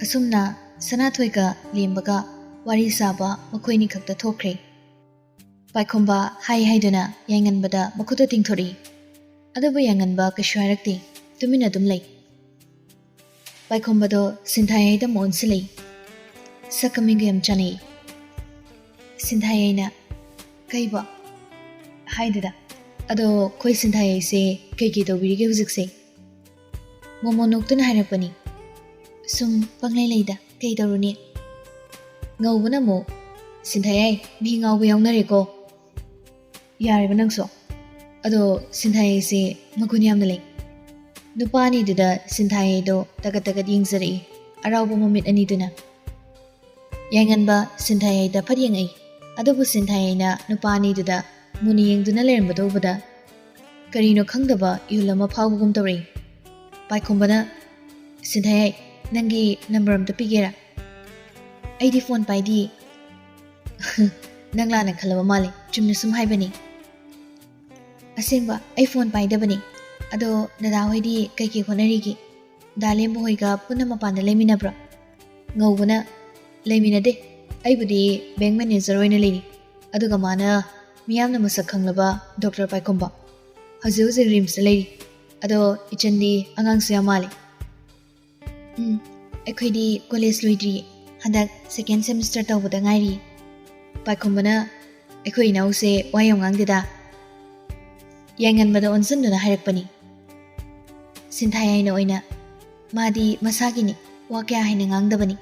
असुमना सनाथोइगा लेम्बगा वारी साबा मखोइनी खक्ता थोख्रे पाइखोंबा हाई हाइदुना यांगनबदा मखुतो तिंगथोरी अदबु यांगनबा कशु हारक्ति तुमिना दुम लै पाइखोंबदो सिंथायैदा मोनसे लै सकमिंग यम चनै सिंथायैना कइबा हाइददा अदो खोइ सिंथायैसे कइकि तौबिरिगे हुजिकसे मोमोनोक्तुना हारकपनि सुम पंगलै लैदा कई तौरुनी ngawbana mo sinthayai mi ngawba yawnareko yariba nangso ado sinthayai se magun yamna lei nupani duda sinthayai do taga taga yingzari arawba momit ani duna yanganba sinthayai da pharyang ai adobu sinthayai na nupani duda muni yengduna leramba dobada karino khangdaba yulama phawbugum tawri paikhombana sinthayai nangi number amta pigera aidi phone paidi nangla na khalaba male chumna sum haibani asengba ai phone paidabani ado dada hoidi kai ki honari gi dalem boy ga punna mapanda lemina bra ngawbana lemina de ai budi bank manager oina leni aduga mana miyamna masak khanglaba doctor paikomba hazu ze rims lei ado ichandi angang sia male akhodi college loidri handak second semester tawbada ngairi paikombana akhoi nause wayong angdida yangan bada onsunduna hairakpani sinthayai na oina madi masagini wa kya haina ngangdabani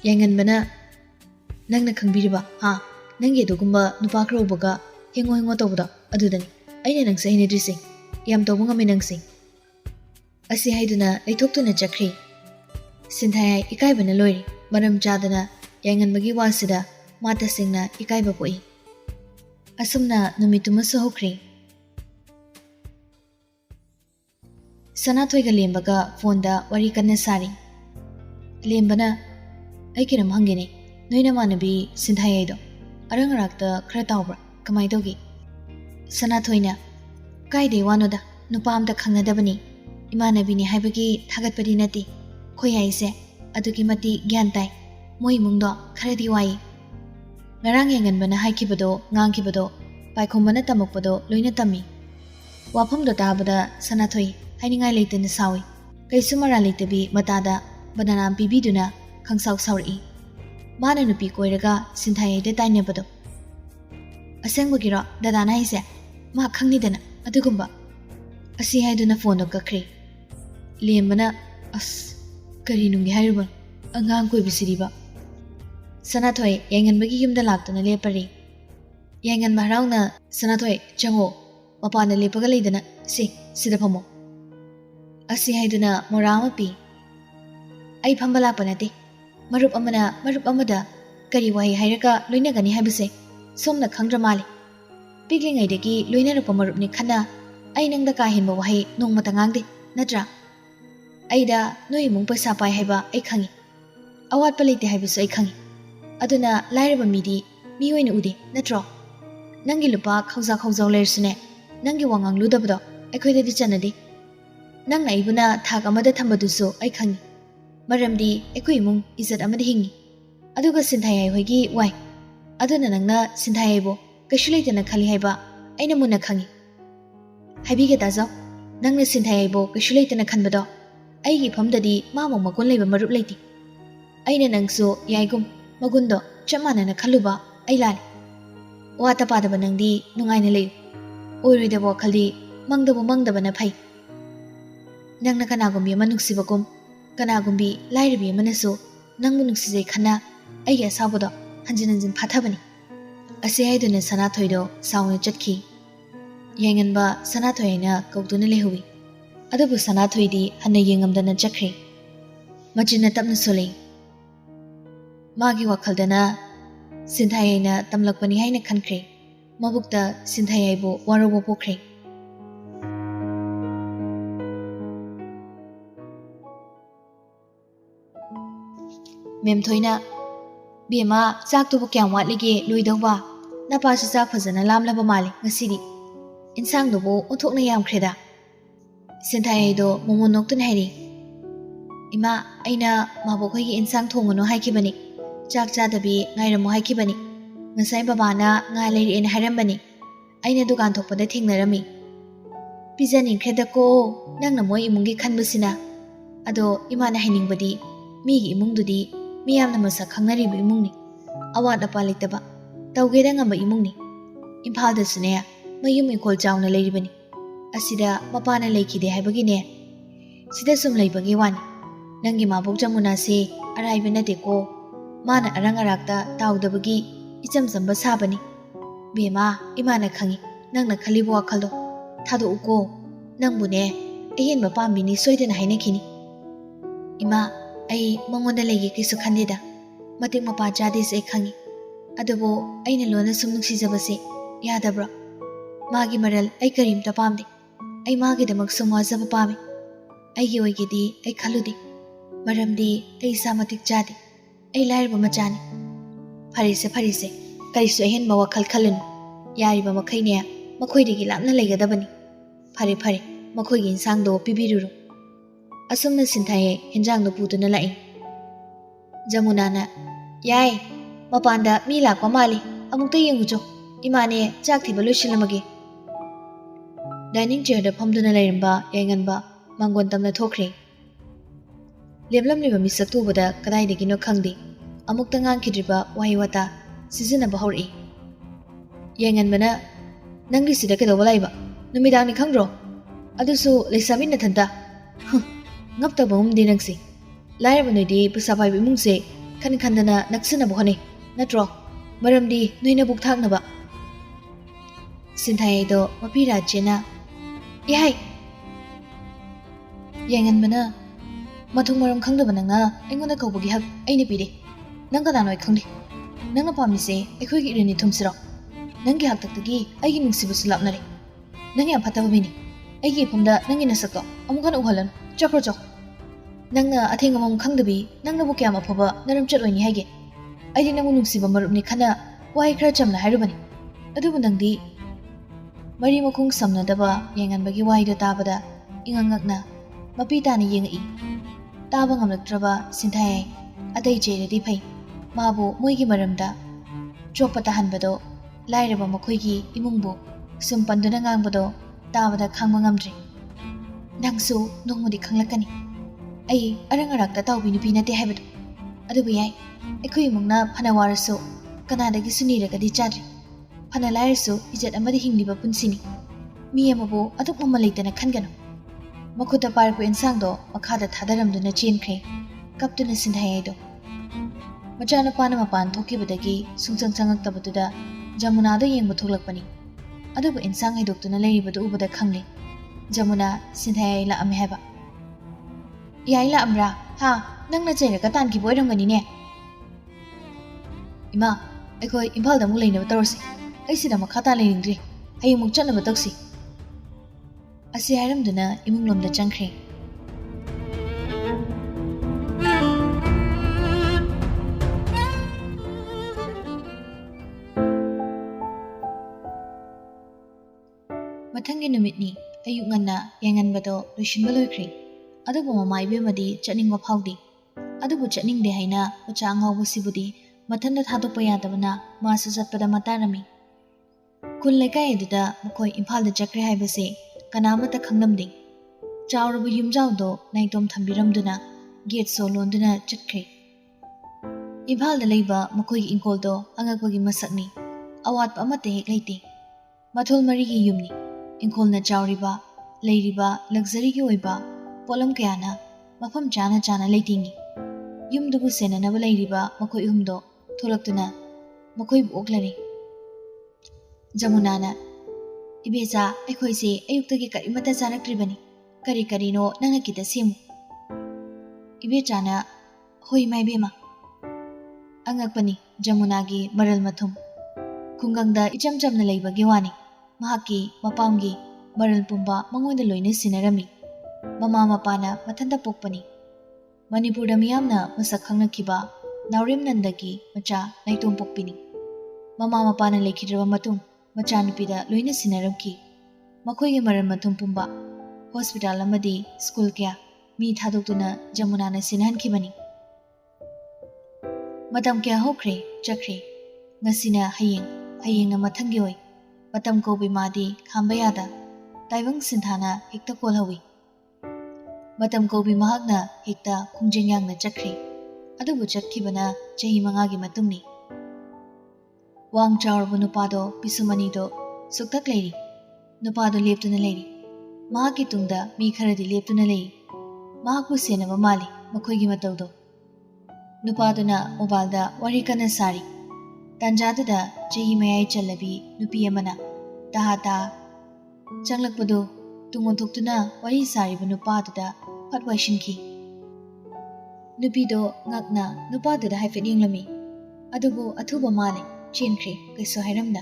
yangan bana nangna khangbiriba ha nange dogumba nupa khrobaga hengo hengo tawbada adudani aina nangse hinedrise yam tawbunga menangse asi haiduna leithoktuna chakri sinthayai ikaibana loiri maram chadana yanganbagi wasida mata singna ikaiba poi asumna numituma sohokri sanathoi ga lembaga phone da wari kanna sari lembana ai kiram hangene noina manabi sinthayai do arangarakta khara tawbra kamai dogi sanathoina kaide wanoda nupa amta khangadabani imanabi ni haibagi thagatpadi nati khoyai se adugi mati gyan tai moi mungdo kharadi wai ngarang yanganbana haikibado ngangkibado paikhombana tamakpado loina tami wafamdo tabada sanathoi hainingai leitena sawi kaisumara leitabi matada banana bibiduna khangsaw sawri mana nupi koiraga sinthayai de tainebado asengbagiro dadana haise ma khangnidana adugumba asi haiduna phone kakri lembana as kari nungi hairuba angang koi bisiriba sanathoi yanganbagi yumda laktuna lepari yangan mahrauna sanathoi chango mapana lepaga leidana sida phamo asi haiduna morama pi ai phambala panate marup amada kari wahi hairaka loina gani habise somna khangra male piglingai degi loina rupa marup ni khana ai nangda ka hinba wahi nongmata ngangde natra aida noi mung paisa pai haiba ai khangi awat palite haibisu ai khangi aduna lairaba midi mi oina ude natro nangi lupa khawjaw lersune nangi wangang ludabdo ai khoida di chanade nangna ibuna thak amada thambadusu ai khangi maramdi ai khoi mung izat amada hingi aduga sinthayai hoigi wai aduna nangna sinthayai bo kashulaitana khali haiba aina muna khangi haibige dajaw nangna sinthayai bo kashulaitana khanbado aigi phamdadi mamong magun leiba marup leiti aina nangso yaigum magundo chamana na khaluba ai lali wata padaba nangdi nungaina lei oirida bo khaldi mangdaba na phai nangna kanagumbi manuksibagum kanagumbi lairibi manaso nangmu nuksijai khana ai ya sabodo hanjin phathabani ase haiduna sanathoido sawna chatki yanganba sanathoina kauduna lehuwi adubu sanathoidi hanna yengamdana chakre majina tapna solei magi wakhaldana sinthayai tamlakpani haina khankre mabukta sinthayai bo warobo pokre mem thoina bema chak tu kyam watlige loidawba napa sa chak phajana lamlaba male ngasidi insang do bo othokna yam khreda sinthayai do momonok tun hairi Ima, aina mabokhoi insang thongano haikibani. Chak chadabi ngairamu haikibani. Ngasai babana nga leiri en hairambani. Aina dukan thokpada thengnarami. Pijaningkhre ko nangna moi imungi khanbasina. Ado imana hainingbadi migi imungdudi miyamna masak khangnaribu imungni. Awat apa leitaba tawgeda ngamba imungni. Imphalda sune mayum inkol chawna leiribani. Asida mapana leikide haibagine. Sida sum leibagi wani. Nangi mabok jamuna se araiba nate ko mana arang arakta tawdabagi icham chamba sabani. Bema imana khangi nangna khalibo wakhaldo thado uko nangbune ehin mapambini soidana hainakini. Ima ai mangonda legi kisu khandeda matik mapa chade se khangi. Adubo aina lona sum nuksijabase yadabra. Magi maral ai karimta pamde. Ai magi damak sumwajaba pami. Aigi oigedi ai khaludi. Maramdi ai samatik chade. Ai lairba machani. Farise karisu ehin mawakhal khalun. Yariba makhaine makhoidigi lamna leigadabani. Fare makhoigi insangdo pibiruru. Asumna sinthaye hinjangdo puduna lai. Jamunana yai mapanda mi lakwa mali amukta yengujo imane chak thiba loisillamage. Dining chair da phamduna lairimba yenganba mangon tamna thokre. Leblamliba misak tubada kadaidagino khangdi amukta ngangkhidriba wahiwata sizinaba hori. Yenganbana nangri sida kedoba laiba numidangni khangro adusu leisabi nathanta ngaptaba umdi nangsi lairaba noidi pusabai imungse khandana naksanaba hone natro maramdi noina buk thaknaba. Sinthaido mapira jena yai yenganbana mathung maram khangdaba nanga aingonda kaubagi hak aina pide nang kadanoi khangdi nangna pamise ekhoigi irani thumsiro nangi haktaktagi aigi nungsibusu lapnare nangi aphataba bini aigi phumda nangi nasakto amukan uhalan chakro chok nangna athengamam khangdabi nangna bu kyam aphaba naram chatloini haige aidi nangu nungsiba marupni khana wai khara chamna hairubani adubu nangdi mari makung samnadaba yenganbagi waido tabada ingangakna mapi tani yengai taba ngamlaktraba sinthai adai jeradi phai mabu moigi maramda chopata hanbado lairaba makhoigi imungbu sum panduna ngangbado tabada khangba ngamdri nangsu nongmudi khanglakani ai arang arakta tawbi nupi nate haibado adubu yai ekhoi imungna phana warasu kanadagi suniragadi chadri phana lairasu ijat amadi hingliba punsini mi amabu aduk mama leitana khangano makhuta parpu insangdo makhada thadaramduna chenkhre kaptuna sinthaido machana pana mapan thokibadagi sungchang changaktabaduda Jamuna do yengbu thoklakpani adubu insang haidoktuna leiribadu ubada khangli Jamuna sinthai la ame haba yai la amra ha nangna chairaga tanki boiramgani ne ima ekhoi imphal da mu leina tawrsi aisida makhata leingri hayumuk chatnaba toksi asi hairamduna imunglomda changkhre Mathangi numitni ayuk nganna yenganbado loisinba loikri adubu mama ibemadi chatningba phawdi adubu chatningde haina ucha angawbu sibudi mathanda thadokpa yadabana masu chatpada matarami kun lekai eduda makhoi imphalda chakre haibase kanamata khanglamdi chawrabu yumjawdo naitom thambiramduna gate so londuna chatkre imphalda leiba makhoi ingkoldo angakpagi masakni awatpa amate hek leite mathol marigi yumni ingkolna chawriba leiriba luxury gi oiba polam kayana mafam chana leitingi yumdubu senanaba leiriba makhoi humdo tholaktuna makhoi oklari Jamunana Ibeja ekhoise ayuktagi karimata janaktribani kari no nangna kita semu Ibejana hoi maibema angakpani Jamunagi maral mathum khungangda icham chamna leibagi wani mahaki mapamgi maral pumba mangoida loine sinarami mama mapana mathanda pokpani Manipurda miyamna masak khangnakiba Naurem Nandagi macha naitom pokpini mama mapana lekhidraba matung macha nupida loina sinaramki makhoigi maral mathum pumba hospital amadi school kya मी थादोक्तुना जमुनाना सिनहनखिबनी मतम क्या होख्रे चख्रे ngасina hayengna mathanggi oi patam ko bimadi khamba yada taibang sinthana hekta kolhawi matam ko bimahakna hekta khungjingyangna chakri adubu chakkibana chahi mangagi matungni wang chawrbu nupado pisumani do suktak leiri nupado leptuna leiri mahaki tungda mi kharadi leptuna leiri mahakpu senaba mali makhoigi matawdo nupaduna mobalda wari kana sari Tanjadada chahi mayai chalabi nupi amana tahata changlakpado tungontoktuna wari sariba nupadada phatwaishinki nupido ngakna nupadada haifet yenglami adubu athuba male chenkhre kaiso hairamda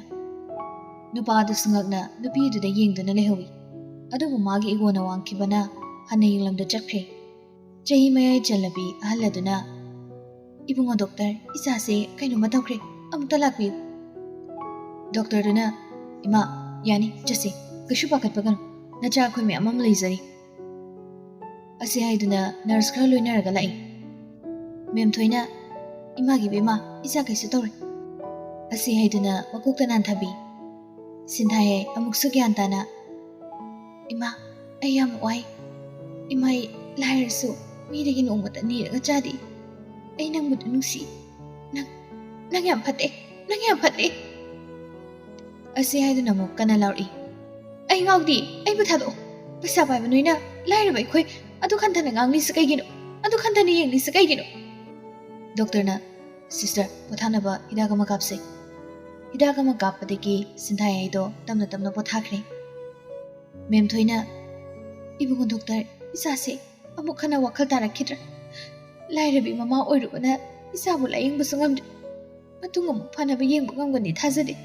nupadu sungakna nupiduda yengduna lehawi adubu magi igona wangkibana hanna yenglamda chakre chahi mayai chalabi ahalladuna ibungo doctor isase kaino matawkre amta lakbi doctor duna ima yani jase kishu pakat pagan nacha khoi me amam leizari ase haiduna nurse khra loinaraga lai mem thoina ima gi bema isa kaisu tore ase haiduna makokta nan thabi sinthaye amuk su gyan tana ima ayam wai imai lairsu mi degi no mata ni raga chadi ai nang mut nungsi nang yam phate ase haiduna mo kana lauri ai ngawdi ai buthado pasa bai banoina laira bai khoi adu khanthana ngangli sakai gino adu khanthani yengli sakai gino doctor na sister pothana ba hidagama kapse hidagama kappadeki sinthai ai do tamna pothakre mem thoina ibungo doctor isase amuk khana wakhal tarakhidra laira bi mama oirubana isabu layeng busungam Matungam fana ba yeng bungam gani thazade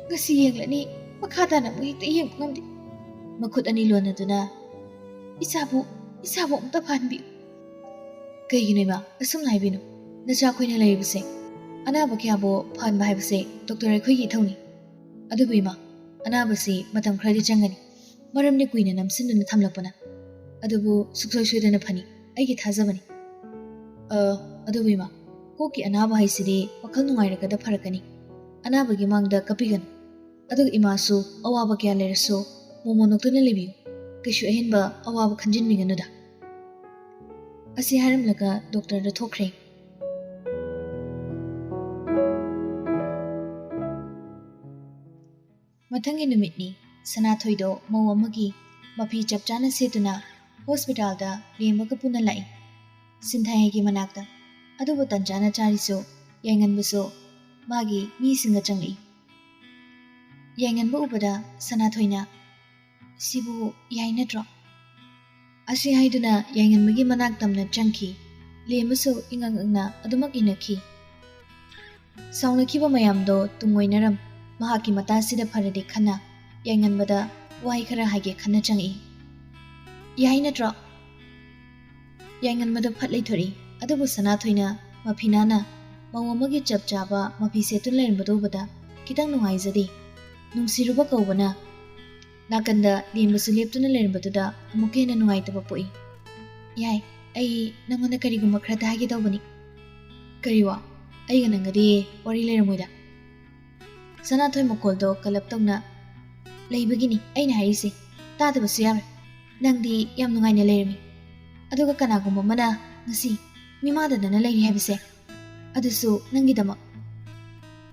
ngasi yenglani makhata na mu hekta yeng bungam de makhut ani lona duna isabu umta phanbi kai gine ma asum lai binu nacha khoina lai buse ana ba kya bo phan ba buse doctor ai khoi gi thawni adu bi ma ana ba si matam khradi changani maram ne kuina namsin na thamlapana adu bu suksoi suidana phani ai gi thazabani adu bi ma Koki anaba haisidi wakal nungairagada farakani anabagi mangda kapigan aduga imasu awaba kya leraso momonoktuna lebiyu kishu ahinba awaba khanjinminganuda asi haramlaga doctor da thokre mathangi numitni sanathoido mau amagi mapi chapchana setuna hospital da lembaga puna lai sinthayagi manakta adubu tanjana chariso yainganbuso magi mi singa changli yainganbu ubada sanathoina sibu yainatro asi haiduna yainganmagi manak tamna changki lemuso ingangangna adumak inakhi saunakhiba mayamdo tungoinaram mahaki matasida pharade khana yainganbada wai khara hage khana changi yainatro yainganmada phatlai thori adubu sanathoina maphinana mawamagi chapchaba mapi setun lerbadobada kitang nungaizadi nungsiruba kaubana nakanda lembusu leptuna lerbaduda amukena nungaitaba poi yai ai nangona kariguma khra dagi dawbani kariwa ai ganangadi wari lermoida sanathoi makoldo kalaptongna leibagini aina harise tadabasu yar nangdi yam nungaina lermi aduga kanagumba mana ngasi mimadana leiri habise adusu nangidama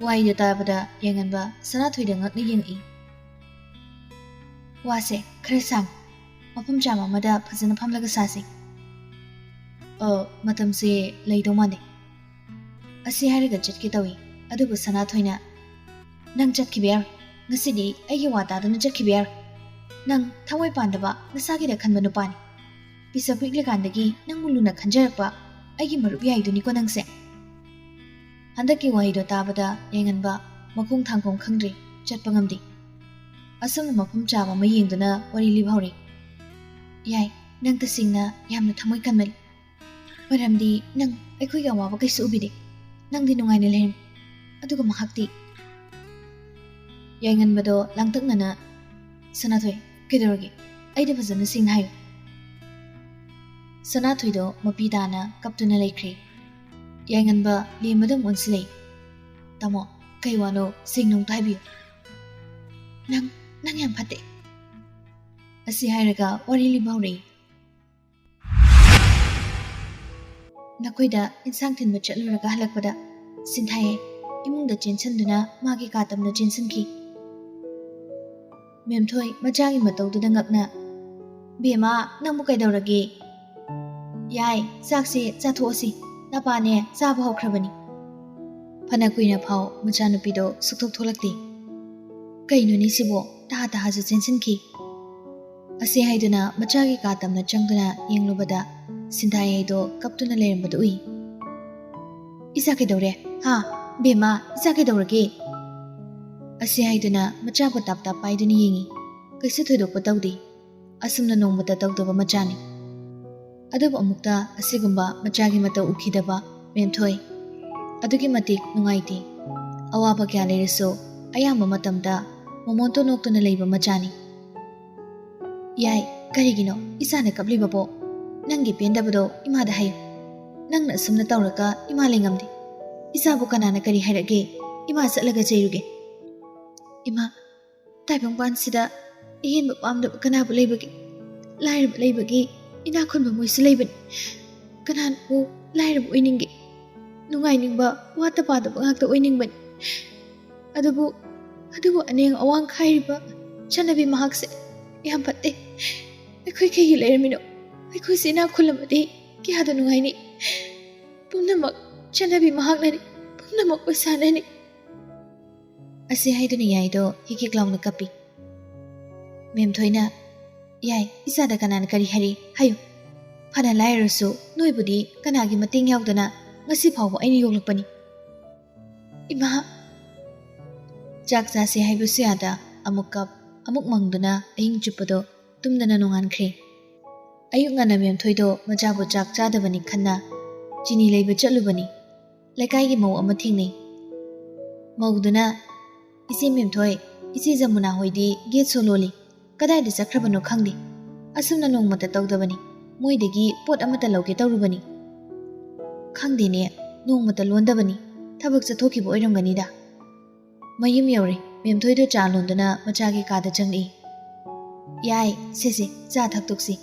waida tabada yanganba sanathoida ngakni yengi wase khresang mafam chama mada phajana phamlaga sasi matamse leido mane asi hariga chatki tawi adubu sanathoina nang chakkiber ngasidi aigi wata dana chakkiber nang thawai pandaba nasagi da khanba nupani pisa pikle kandagi nang muluna khanjarakpa aigi marup yaiduni ko nangse handaki waido tabada yenganba makung thangkong khangri chatpa ngamdi asam mafam chama mayengduna wari libhauri yai nang tasingna yamna thamoi kanmali maramdi nang aikhoi ga wawa kaisu ubide nang di nungaina lehem aduga mahakti yainganbado langtaknana sanathoi kedorgi aida phajana singhayo Sanathoi do mapidana kaptuna leikri. Yainganba lemadam onsilei. Tamo kai wano singnong taibiyo. Nang yam phate. Asi hairaga wari libauri. Nakoida insang tinba chatluraga halakpada Sinthaye imungda chenchanduna magi katamna chensanki. Memthoi machagi matawduda ngakna Bema nangmu kaidaurage Yai saksi chathosi napane chaba hokhrabani Phana kuina phau machanupido sukthok tholakti Kainuni sibo ta haja chensanki Asi haiduna machagi katamna changduna yenglubada Sinthaye do kaptuna lerambadu ui Isa kaidaure ha Bema isa kaidaurage Asi haiduna machago tapta paiduni yengi Kaisu thoidokpa tawdi Asumna nongmata tawdaba machani Adubu amukta asigumba machagi mata ukhidaba memthoi Adugi matik nungaiti Awaba kya lereso ayamba matamda momonto noktuna leiba machani Yai karigino isane kablibabo Nangi pendabado imada hayo Nangna asumna tawraka ima lengamdi Isabu kanana kari hairage ima satlaga jairuge Ima taibang bansida Ihin bapamda kanabu leibagi Lairab leibagi Inakon moisu leiban Kanan bu lairab oiningi Nungai ningba wata pada pangakta oiningban Adubu aneng awang khairiba Chanabi mahakse Yam patte Ekoi kegi lairamino Ekoi sina khulamadi Kihada nungai ni Pumnamak Chanabi mahaknani Pumnamak wasanani Asi haiduni yaido hiki klauna kapi Memthoina Yai isada kanana kari hari hayo Phana lairasu noibudi kanagi mating yaudana ngasi phawba aini yoglakpani Ima Chak jase haibusu yada amuk kap amuk mangduna ahing chupado tumdana nongankre Ayuk ngana memthoido majabu chak chadabani khanna Chini leiba chatlubani Lekaigi mau ama thingnei Mauduna Isi memthoi isi jamuna hoidi gate sololi Kadai da chakrabano khangdi Asumna nongmata tawdabani Moidagi pot amata lauke tawrubani Khangdi ne nongmata londabani Thabak chathokiba oiramganida Mayum yaure memthoido cha londana machagi kada changli Yai sese cha thaktoksi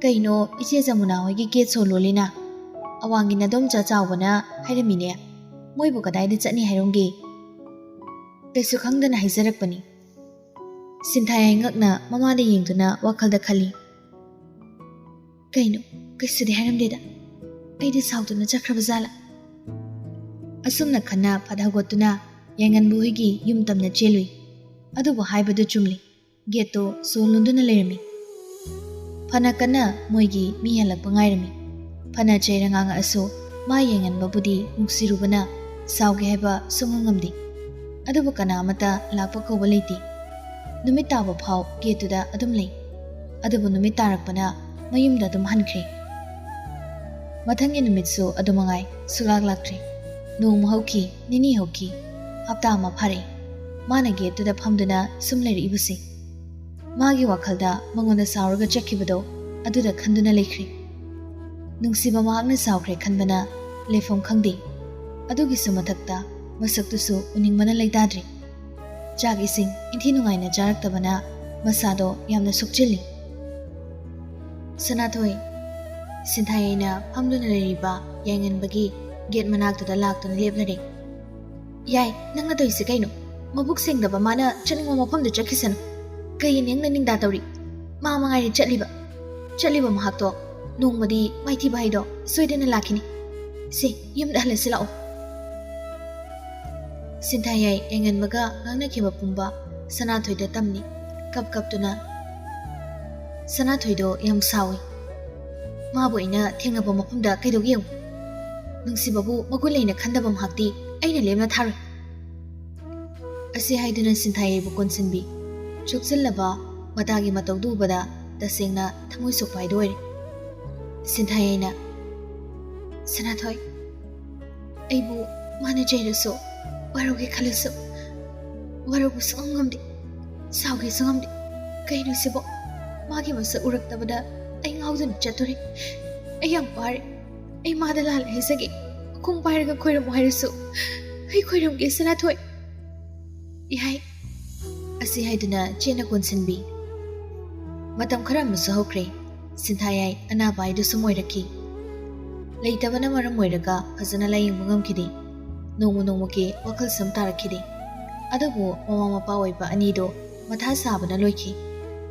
Kaino ise jamuna hoigi gate sololina Awangi nadom cha chawbana hairamine Moibu kadai da chani hairongge Kaisu khangdana haizarakpani Sinthaye ngakna mamada yengduna wakhalda khali Kaino kaisudi hairamdeda Aidi sauduna chakrabazala Asumna khanna phadhagotuna yengan buhigi yumtamna chelui Adubu haibadu chumli Geto solunduna lerami Phana kana moigi mihalak pangairami Phana chairanganga aso ma yengan babudi muksirubana sauge haiba sungangamdi Adubu kana amata lakpa kauba leiti Numit taba phau getuda adum lei Adubu numit tarakpana mayumda adum hankre Mathangi numitsu adumangai sulak lakre Nong hauki nini hauki Hapta ama phare Mana getuda phamduna sumleri ibusi Magi wakhalda mangonda sauraga chakkibado Aduda khanduna leikre Nungsiba mahakna saukre khanbana Lefam khangdi Adugi sumathakta Masaktusu uningmana leitadri Chak ising inthi nungaina jaraktabana Masado yamna sukchili Sanathoi Sinthayena phamduna leriba Yainganbagi gate manaktuda laktuna leplare Yai nangna toisi kaino Mabuk sengdaba mana chaningwa mafamda chakhisanu Kayin yangna ningda tawri Ma mangairi Chatliba mahakto Nongmadi maithiba haido Soidana lakini Se yumda halasi lao Sinthaye enganbaga ngangna khiba pumba Sanathoida tamni kap tuna Sanathoido yam sawi Mabu ina thengnaba mafamda kaidogi yau Nungsibabu maguleina khandaba mahakti aina lemna tharu Asi haiduna Sinthaye bu konsinbi Chukchillaba matagi matawdubada tasengna thamoi sokpai doire Sinthaye na Sanathoi Aibu mana jairaso Warogi khalasu Warogu sangamdi Saugi sangamdi Kaino sibo Magi masa uraktabada Ay ngaudun chaturi ꯑꯩ ꯌꯥꯝ ꯋꯥꯔꯦ ꯑꯩ ꯃꯥꯗ ꯂꯥꯜꯂꯦ ꯍꯥꯏꯖꯒꯦ ꯈꯣꯡ ꯄꯥꯏꯔꯒ ꯈꯣꯏꯔꯝꯃꯨ ꯍꯥꯏꯔꯁꯨ ꯑꯩ ꯈꯣꯏꯔꯝꯒꯦ ꯁꯅꯥꯊꯣꯏ ꯌꯥꯏ ꯑꯁꯤ ꯍꯥꯏꯗꯨꯅ ꯆꯦꯅ ꯀꯣꯟꯁꯤꯟꯕꯤ ꯃꯇꯝ ꯈꯔ ꯑꯃꯁꯨ ꯍꯧꯈ꯭ꯔꯦ ꯁꯤꯟꯊꯥꯌꯥꯏ ꯑꯅꯥꯕ ꯍꯥꯏꯗꯨ ꯁꯨꯝ ꯑꯣꯏꯔꯛꯈꯤ ꯂꯩꯇꯕꯅ ꯃꯔꯝ ꯑꯣꯏꯔꯒ ꯐꯖꯅ ꯂꯥꯌꯦꯡꯕ ꯉꯝꯈꯤꯗꯦ ꯅꯣꯡꯃ ꯅꯣꯡꯃꯒꯤ ꯋꯥꯈꯜ ꯁꯨꯝ ꯇꯥꯔꯛꯈꯤꯗꯦ ꯑꯗꯨꯕꯨ ꯃꯃꯥ ꯃꯄꯥ ꯑꯣꯏꯕ ꯑꯅꯤꯗꯣ ꯃꯊꯥ ꯁꯥꯕꯅ ꯂꯣꯏꯈꯤ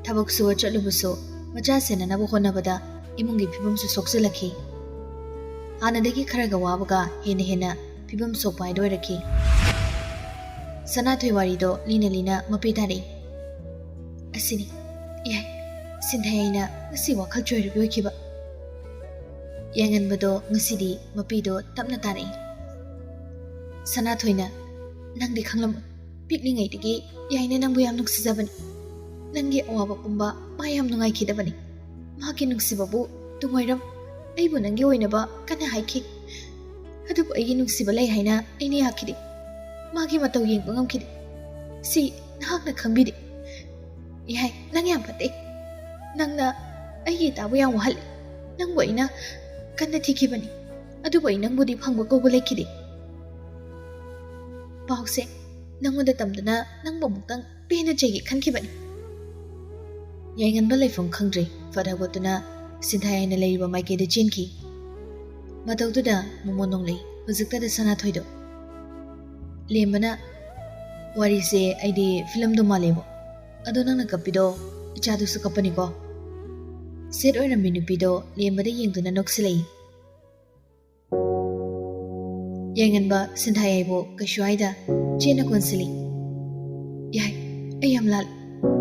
ꯊꯕꯛ ꯁꯨꯕ ꯆꯠꯂꯨꯕꯁꯨ ꯃꯆꯥ ꯁꯦꯟꯅꯅꯕ ꯍꯣꯠꯅꯕꯗ ꯏꯃꯨꯡꯒꯤ ꯐꯤꯕꯝꯁꯨ ꯁꯣꯛꯆꯤꯜꯂꯛꯈꯤ ꯍꯥꯟꯅꯗꯒꯤ ꯈꯔꯒ ꯋꯥꯕꯒ ꯍꯦꯟꯅ ꯐꯤꯕꯝ ꯁꯣꯛꯄ ꯍꯥꯏꯗꯣ ꯑꯣꯏꯔꯛꯈꯤ ꯁꯅꯥꯊꯣꯏ ꯋꯥꯔꯤꯗꯣ ꯂꯤꯅ ꯂꯤꯅ ꯃꯄꯤ ꯇꯥꯔꯛꯏ ꯑꯁꯤꯅꯤ ꯌꯥꯏ ꯁꯤꯟꯊꯥꯌꯥꯏꯅ ꯉꯁꯤ ꯋꯥꯈꯜ ꯆꯣꯏꯔꯕꯤ ꯑꯣꯏꯈꯤꯕ ꯌꯥꯏꯉꯟꯕꯗꯣ ꯉꯁꯤꯗꯤ ꯃꯄꯤꯗꯣ ꯇꯞꯅ ꯇꯥꯔꯛꯏ ꯁꯅꯥꯊꯣꯏꯅ ꯅꯪꯗꯤ ꯈꯪꯂꯝꯃꯣꯏ ꯄꯤꯛꯂꯤꯉꯩꯗꯒꯤ ꯌꯥꯏꯅ ꯅꯪꯕꯨ ꯌꯥꯝ ꯅꯨꯡꯁꯤꯖꯕꯅꯤ ꯅꯪꯒꯤ ꯑꯋꯥꯕ ꯄꯨꯝꯕ ꯃꯥ ꯌꯥꯝ ꯅꯨꯡꯉꯥꯏꯈꯤꯗꯕꯅꯤ ꯃꯥꯒꯤ ꯅꯨꯡꯁꯤꯕꯕꯨ ꯇꯨꯡꯑꯣꯏꯔꯝ ꯑꯩꯕꯨ ꯅꯪꯒꯤ ꯑꯣꯏꯅꯕ ꯀꯟꯅ ꯍꯥꯏꯈꯤ ꯑꯗꯨꯕꯨ ꯑꯩꯒꯤ ꯅꯨꯡꯁꯤꯕ ꯂꯩ ꯍꯥꯏꯅ ꯑꯩꯅ ꯌꯥꯈꯤꯗꯦ ꯃꯥꯒꯤ ꯃꯇꯧ ꯌꯦꯡꯕ ꯉꯝꯈꯤꯗꯦ ꯁꯤ ꯅꯍꯥꯛꯅ ꯈꯪꯕꯤꯗꯦ ꯌꯥꯏ ꯅꯪ ꯌꯥꯝ ꯐꯠꯇꯦ ꯅꯪꯅ ꯑꯩꯒꯤ ꯏꯇꯥꯕꯨ ꯌꯥꯝ ꯋꯥꯍꯜꯂꯤ ꯅꯪꯕꯨ ꯑꯩꯅ ꯀꯟꯅ ꯊꯤꯈꯤꯕꯅꯤ ꯑꯗꯨꯕꯨ ꯑꯩ ꯅꯪꯕꯨꯗꯤ ꯐꯪꯕ ꯀꯧꯕ ꯂꯩꯈꯤꯗꯦ ꯄꯥꯎꯁꯦ ꯅꯪꯉꯣꯟꯗ ꯇꯝꯗꯨꯅ ꯅꯪꯕꯨ ꯑꯃꯨꯛꯇꯪ ꯄꯦꯟꯅ ꯆꯩꯒꯦ ꯈꯟꯈꯤꯕꯅꯤ ꯌꯥꯏꯉꯟꯕ ꯂꯩꯐꯝ ꯈꯪꯗ꯭ꯔꯦ ꯐꯠ ꯍꯧꯒꯠꯇꯨꯅ ꯁꯤꯟꯊꯥꯌꯥꯏꯅ ꯂꯩꯔꯤꯕ ꯃꯥꯏꯀꯩꯗ ꯆꯦꯟꯈꯤ ꯃꯇꯧꯗꯨꯗ ꯃꯃꯣꯟ ꯅꯣꯡꯂꯩ ꯍꯧꯖꯤꯛꯇꯗ ꯁꯅꯥꯊꯣꯏꯗꯣ ꯂꯦꯝꯕꯅ ꯋꯥꯔꯤꯁꯦ ꯑꯩꯗꯤ ꯐꯤꯂꯝꯗꯣ ꯃꯥꯜꯂꯦꯕꯣ ꯑꯗꯣ ꯅꯪꯅ ꯀꯞꯄꯤꯗꯣ ꯏꯆꯥꯗꯨꯁꯨ ꯀꯞꯄꯅꯤꯀꯣ ꯁꯦꯠ ꯑꯣꯏꯔꯝꯕꯤ ꯅꯨꯄꯤꯗꯣ ꯂꯦꯝꯕꯗ ꯌꯦꯡꯗꯨꯅ ꯅꯣꯛꯁꯤꯜꯂꯛꯏ ꯌꯥꯏꯉꯟꯕ ꯁꯤꯟꯊꯥꯌꯥꯏꯕꯨ ꯀꯩꯁꯨ ꯍꯥꯏꯗ ꯆꯦꯅ ꯀꯣꯟꯁꯤꯜꯂꯤ ꯌꯥꯏ ꯑꯩ ꯌꯥꯝ ꯂꯥꯜꯂꯦ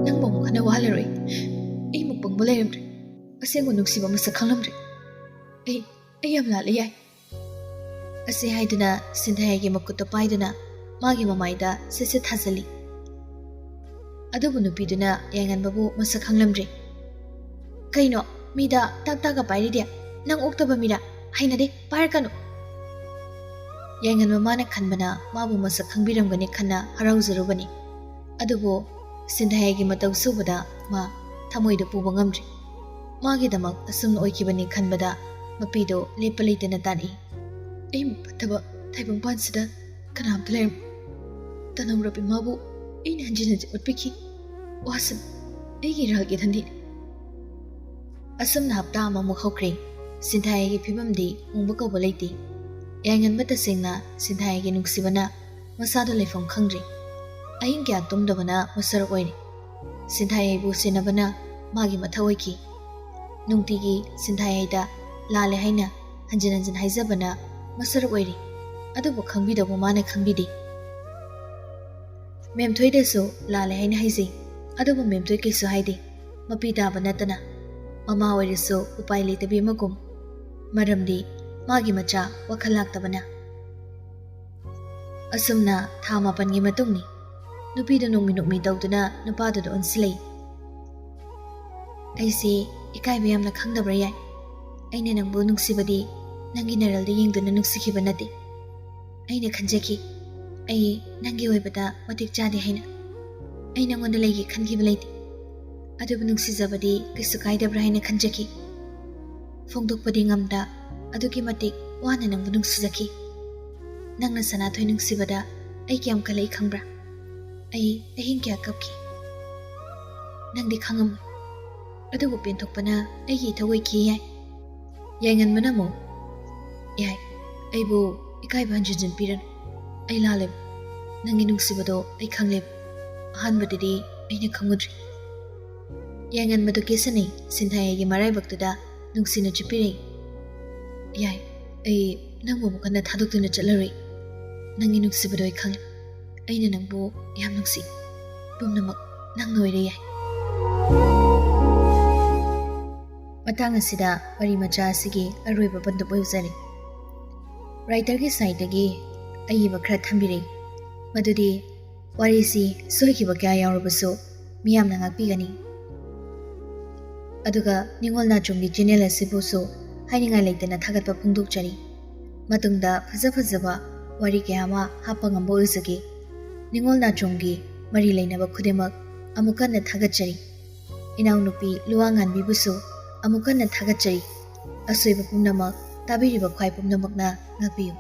ꯅꯪꯕꯨ ꯑꯃꯨꯛ ꯍꯟꯅ ꯋꯥꯍꯜꯂꯔꯣꯏ ꯑꯩ ꯃꯨꯛ ꯄꯪꯕ ꯂꯩꯔꯝꯗ꯭ꯔꯦ ꯑꯁꯦꯡꯕ ꯅꯨꯡꯁꯤꯕ ꯃꯁꯛ ꯈꯪꯂꯝꯗ꯭ꯔꯦ ꯑꯩ ꯌꯥꯝ ꯂꯥꯜꯂꯦ ꯌꯥꯏ ꯑꯁꯤ ꯍꯥꯏꯗꯨꯅ ꯁꯤꯟꯊꯥꯌꯥꯏꯒꯤ ꯃꯈꯨꯠꯇ ꯄꯥꯏꯗꯨꯅ ꯃꯥꯒꯤ ꯃꯃꯥꯏꯗ ꯁꯤꯠ ꯊꯥꯖꯤꯜꯂꯤ ꯑꯗꯨꯕꯨ ꯅꯨꯄꯤꯗꯨꯅ ꯌꯥꯏꯉꯟꯕꯕꯨ ꯃꯁꯛ ꯈꯪꯂꯝꯗ꯭ꯔꯦ ꯀꯩꯅꯣ ꯃꯤꯗ ꯇꯥꯛ ꯄꯥꯏꯔꯤꯗꯦ ꯅꯪ ꯑꯣꯛꯇꯕ ꯃꯤꯔꯥ ꯍꯩꯅꯗꯦ ꯄꯥꯏꯔꯛꯀꯅꯨ ꯌꯥꯏꯉꯟꯕ ꯃꯥꯅ ꯈꯟꯕꯅ ꯃꯥꯕꯨ ꯃꯁꯛ ꯈꯪꯕꯤꯔꯝꯒꯅꯤ ꯈꯟꯅ ꯍꯔꯥꯎꯖꯔꯨꯕꯅꯤ ꯑꯗꯨꯕꯨ ꯁꯤꯟꯊꯥꯌꯥꯏꯒꯤ ꯃꯇꯧ ꯁꯨꯕꯗ ꯃꯥ ꯊꯃꯣꯏꯗ ꯄꯨꯕ ꯉꯝꯗ꯭ꯔꯤ ꯃꯥꯒꯤꯗꯃꯛ ꯑꯁꯨꯝꯅ ꯑꯣꯏꯈꯤꯕꯅꯤ ꯈꯟꯕꯗ ꯃꯄꯤꯗꯣ ꯂꯦꯞꯄ ꯂꯩꯇꯅ ꯇꯥꯔꯛꯏ ꯑꯩ ꯐꯠꯇꯕ ꯇꯥꯏꯕꯪꯄꯥꯟꯁꯤꯗ ꯀꯅꯥꯝꯇ ꯂꯩꯔꯝ ꯇꯅꯧꯔꯕꯤ ꯃꯥꯕꯨ ꯑꯩꯅ ꯍꯟꯖꯤꯟ ꯎꯠꯄꯤꯈꯤ ꯋꯥꯁꯟ ꯑꯩꯒꯤ ꯏꯔꯥꯜꯒꯤ ꯙꯟꯗꯤꯅꯤ ꯑꯁꯨꯝꯅ ꯍꯞꯇꯥ ꯑꯃꯃꯨꯛ ꯍꯧꯈ꯭ꯔꯦ ꯁꯤꯟꯊꯥꯌꯥꯏꯒꯤ ꯐꯤꯕꯝꯗꯤ ꯍꯣꯡꯕ ꯀꯧꯕ ꯂꯩꯇꯦ ꯌꯥꯏꯉꯟꯕ ꯇꯁꯦꯡꯅ ꯁꯤꯟꯊꯥꯌꯥꯏꯒꯤ ꯅꯨꯡꯁꯤꯕꯅ ꯃꯁꯥꯗ ꯂꯩꯐꯝ ꯈꯪꯗ꯭ꯔꯤ ꯑꯍꯤꯡ ꯀꯌꯥ ꯇꯨꯝꯗꯕꯅ ꯃꯁꯔꯛ ꯑꯣꯏꯔꯤ ꯁꯤꯟꯊꯥꯌꯥꯏꯕꯨ ꯁꯦꯟꯅꯕꯅ ꯃꯥꯒꯤ ꯃꯊꯧ ꯑꯣꯏꯈꯤ ꯅꯨꯡꯇꯤꯒꯤ ꯁꯤꯟꯊꯥꯌꯥꯏꯗ ꯂꯥꯜꯂꯦ ꯍꯥꯏꯅ ꯍꯟꯖꯤꯟ ꯍꯥꯏꯖꯕꯅ ꯃꯁꯔꯛ ꯑꯣꯏꯔꯤ ꯑꯗꯨꯕꯨ ꯈꯪꯕꯤꯗꯧꯕ ꯃꯥꯅ ꯈꯪꯕꯤꯗꯦ ꯃꯦꯝꯊꯣꯏꯗꯁꯨ ꯂꯥꯜꯂꯦ ꯍꯥꯏꯅ ꯍꯥꯏꯖꯩ ꯑꯗꯨꯕꯨ ꯃꯦꯝꯊꯣꯏ ꯀꯩꯁꯨ ꯍꯥꯏꯗꯦ ꯃꯄꯤ ꯇꯥꯕ ꯅꯠꯇꯅ ꯃꯃꯥ ꯑꯣꯏꯔꯁꯨ ꯎꯄꯥꯏ ꯂꯩꯇꯕꯤ ꯑꯃꯒꯨꯝ ꯃꯔꯝꯗꯤ ꯃꯥꯒꯤ ꯃꯆꯥ ꯋꯥꯈꯜ ꯂꯥꯛꯇꯕꯅ ꯑꯁꯨꯝꯅ ꯊꯥ 9ꯒꯤ ꯃꯇꯨꯡꯅꯤ ꯅꯨꯄꯤꯗꯨ ꯅꯣꯛꯃꯤ ꯇꯧꯗꯨꯅ ꯅꯨꯄꯥꯗꯨꯗ ꯑꯣꯟꯁꯤꯜꯂꯛꯏ ꯑꯩꯁꯦ ꯏꯀꯥꯏꯕ ꯌꯥꯝꯅ ꯈꯪꯗꯕ꯭ꯔꯥ ꯌꯥꯏ ꯑꯩꯅ ꯅꯪꯕꯨ ꯅꯨꯡꯁꯤꯕꯗꯤ ꯅꯪꯒꯤ ꯅꯔꯜꯗ ꯌꯦꯡꯗꯨꯅ ꯅꯨꯡꯁꯤꯈꯤꯕ ꯅꯠꯇꯦ ꯑꯩꯅ ꯈꯟꯖꯈꯤ ꯑꯩ ꯅꯪꯒꯤ ꯑꯣꯏꯕꯗ ꯃꯇꯤꯛ ꯆꯥꯗꯦ ꯍꯥꯏꯅ ꯑꯩ ꯅꯪꯉꯣꯟꯗ ꯂꯩꯒꯦ ꯈꯟꯈꯤꯕ ꯂꯩꯇꯦ ꯑꯗꯨꯕꯨ ꯅꯨꯡꯁꯤꯖꯕꯗꯤ ꯀꯩꯁꯨ ꯀꯥꯏꯗꯕ꯭ꯔꯥ ꯍꯥꯏꯅ ꯈꯟꯖꯈꯤ ꯐꯣꯡꯗꯣꯛꯄꯗꯤ ꯉꯝꯗ ꯑꯗꯨꯒꯤ ꯃꯇꯤꯛ ꯋꯥꯅ ꯅꯪꯕꯨ ꯅꯨꯡꯁꯤꯖꯈꯤ ꯅꯪꯅ ꯁꯅꯥꯊꯣꯏ ꯅꯨꯡꯁꯤꯕꯗ ꯑꯩ ꯀꯌꯥꯝ ꯀꯜꯂꯛꯏ ꯈꯪꯕ꯭ꯔꯥ ꯑꯩ ꯑꯍꯤꯡ ꯀꯌꯥ ꯀꯞꯈꯤ ꯅꯪꯗꯤ ꯈꯪꯉꯝꯃꯣꯏ ꯑꯗꯨꯕꯨ ꯄꯦꯟꯊꯣꯛꯄꯅ ꯑꯩꯒꯤ ꯏꯊꯧ ꯑꯣꯏꯈꯤ ꯌꯥꯏ ꯌꯥꯏꯉꯟꯕꯅ ꯑꯃꯨꯛ ꯌꯥꯏ ꯑꯩꯕꯨ ꯏꯀꯥꯏꯕ ꯍꯟꯖꯤꯟ ꯄꯤꯔꯅꯨ ꯑꯩ ꯂꯥꯜꯂꯦꯕ ꯅꯪꯒꯤ ꯅꯨꯡꯁꯤꯕꯗꯣ ꯑꯩ ꯈꯪꯂꯦꯕ ꯑꯍꯥꯟꯕꯗꯗꯤ ꯑꯩꯅ ꯈꯪꯉꯨꯗ꯭ꯔꯤ ꯌꯥꯏꯉꯟꯕꯗꯨ ꯀꯦꯁꯟꯅꯩ ꯁꯤꯟꯊꯥꯌꯥꯏꯒꯤ ꯃꯔꯥꯏꯕꯛꯇꯨꯗ ꯅꯨꯡꯁꯤꯅ ꯆꯨꯞꯄꯤꯔꯛꯏ ꯌꯥꯏ ꯑꯩ ꯅꯪꯕꯨ ꯑꯃꯨꯛ ꯍꯟꯅ ꯊꯥꯗꯣꯛꯇꯨꯅ ꯆꯠꯂꯔꯣꯏ ꯅꯪꯒꯤ ꯅꯨꯡꯁꯤꯕꯗꯣ ꯑꯩ ꯈꯪꯉꯦ ꯑꯩꯅ ꯅꯪꯕꯨ ꯌꯥꯝ ꯅꯨꯡꯁꯤ ꯄꯨꯝꯅꯃꯛ ꯅꯪꯅ ꯑꯣꯏꯔꯦ ꯌꯥꯏ ꯃꯇꯥꯡ ꯑꯁꯤꯗ ꯋꯥꯔꯤ ꯃꯆꯥ ꯑꯁꯤꯒꯤ ꯑꯔꯣꯏꯕ ꯕꯟꯗꯨꯞ ꯑꯣꯏꯖꯔꯤ ꯔꯥꯏꯇꯔꯒꯤ ꯁꯥꯏꯠꯇꯒꯤ ꯑꯏꯕ ꯈꯔ ꯊꯝꯕꯤꯔꯛꯏ ꯃꯗꯨꯗꯤ ꯋꯥꯔꯤꯁꯤ ꯁꯣꯏꯈꯤꯕ ꯀꯌꯥ ꯌꯥꯎꯔꯕꯁꯨ ꯃꯤꯌꯥꯝꯅ ꯉꯥꯛꯄꯤꯒꯅꯤ ꯑꯗꯨꯒ ꯅꯤꯡꯉꯣꯜ ꯅꯥꯆꯣꯝꯒꯤ ꯆꯦꯅꯦꯜ ꯑꯁꯤꯕꯨꯁꯨ ꯍꯥꯏꯅꯤꯡꯉꯥꯏ ꯂꯩꯇꯅ ꯊꯥꯒꯠꯄ ꯐꯣꯡꯗꯣꯛꯆꯔꯤ ꯃꯇꯨꯡꯗ ꯐꯖꯕ ꯋꯥꯔꯤ ꯀꯌꯥ ꯑꯃ ꯍꯥꯞꯄ ꯉꯝꯕ ꯑꯣꯏꯖꯒꯦ ꯅꯤꯡꯉꯣꯜ ꯅꯥꯆꯣꯝꯒꯤ ꯃꯔꯤ ꯂꯩꯅꯕ ꯈꯨꯗꯤꯡꯃꯛ ꯑꯃꯨꯛ ꯍꯟꯅ ꯊꯥꯒꯠꯆꯔꯤ ꯏꯅꯥꯎꯅꯨꯄꯤ ꯂꯨꯋꯥꯡꯉꯥꯟꯕꯤꯕꯨꯁꯨ ꯑꯃꯨꯛ ꯍꯟꯅ ꯊꯥꯒꯠꯆꯔꯤ ꯑꯁꯣꯏꯕ ꯄꯨꯝꯅꯃꯛ ꯇꯥꯕꯤꯔꯤꯕ ꯈ꯭ꯋꯥꯏ ꯄꯨꯝꯅꯃꯛꯅ ꯉꯥꯛꯄꯤꯌꯨ